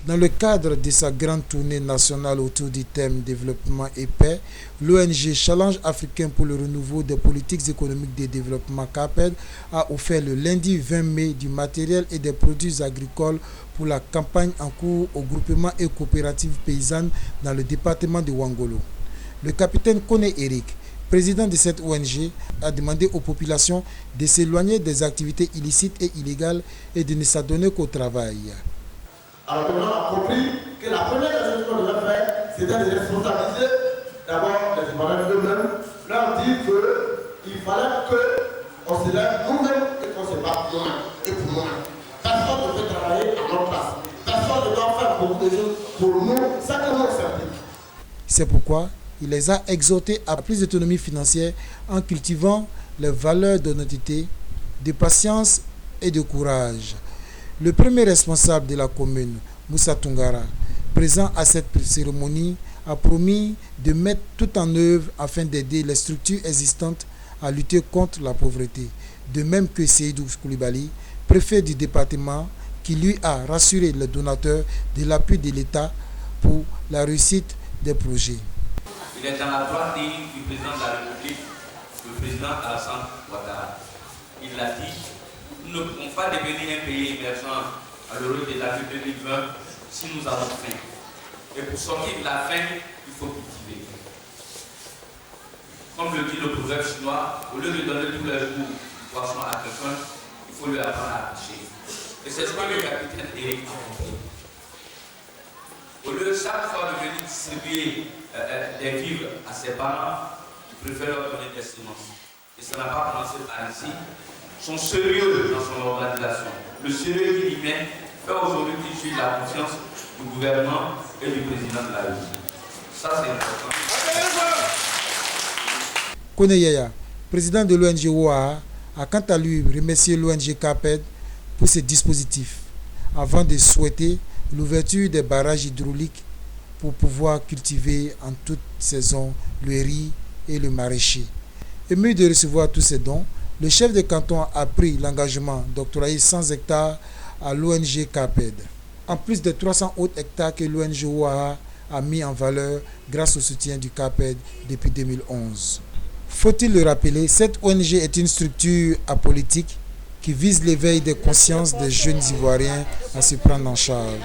Dans le cadre de sa grande tournée nationale autour du thème développement et paix, l'ONG Challenge africain pour le renouveau des politiques économiques de développement CAPED a offert le lundi 20 mai du matériel et des produits agricoles pour la campagne en cours au groupement et coopératives paysannes dans le département de Ouangolo. Le capitaine Kone Eric, président de cette ONG, a demandé aux populations de s'éloigner des activités illicites et illégales et de ne s'adonner qu'au travail. Alors le a compris que la première chose qu'on devait faire, c'était de responsabiliser d'abord les Ivoiriens eux-mêmes, leur dire qu'il fallait qu'on se lève nous-mêmes et qu'on se batte nous-mêmes et pour nous-mêmes. Personne ne peut travailler à notre place. Personne ne doit faire beaucoup de choses pour nous, ça que nous s'implique. C'est pourquoi il les a exhortés à plus d'autonomie financière en cultivant les valeurs d'honnêteté, de patience et de courage. Le premier responsable de la commune, Moussa Tungara, présent à cette cérémonie, a promis de mettre tout en œuvre afin d'aider les structures existantes à lutter contre la pauvreté. De même que Seydou Koulibaly, préfet du département, qui lui a rassuré les donateurs de l'appui de l'État pour la réussite des projets. Il est dans la droite ligne du président de la République, le président Alassane Ouattara. Il l'a dit, nous ne pouvons pas devenir un pays émergent à l'heure de l'année 2020 si nous avons faim. Et pour sortir de la faim, il faut cultiver. Comme le dit le proverbe chinois, au lieu de donner tous les jours du poisson à quelqu'un, il faut lui apprendre à pêcher. Et c'est ce que le capitaine Eric a compris. Au lieu chaque fois de venir distribuer des vivres à ses parents, il préfère leur donner des semences. Et ça n'a pas commencé par ici. Sont sérieux dans son organisation. Le sérieux qu'il y met fait aujourd'hui qu'il suit la confiance du gouvernement et du président de la République. Ça, c'est important. Kone Yaya, président de l'ONG OAA, a quant à lui remercié l'ONG CAPED pour ce dispositif, avant de souhaiter l'ouverture des barrages hydrauliques pour pouvoir cultiver en toute saison le riz et le maraîcher. Ému de recevoir tous ces dons, le chef de canton a pris l'engagement d'octroyer 100 hectares à l'ONG CAPED, en plus des 300 autres hectares que l'ONG OAA a mis en valeur grâce au soutien du CAPED depuis 2011. Faut-il le rappeler, cette ONG est une structure apolitique qui vise l'éveil des consciences des jeunes Ivoiriens à se prendre en charge.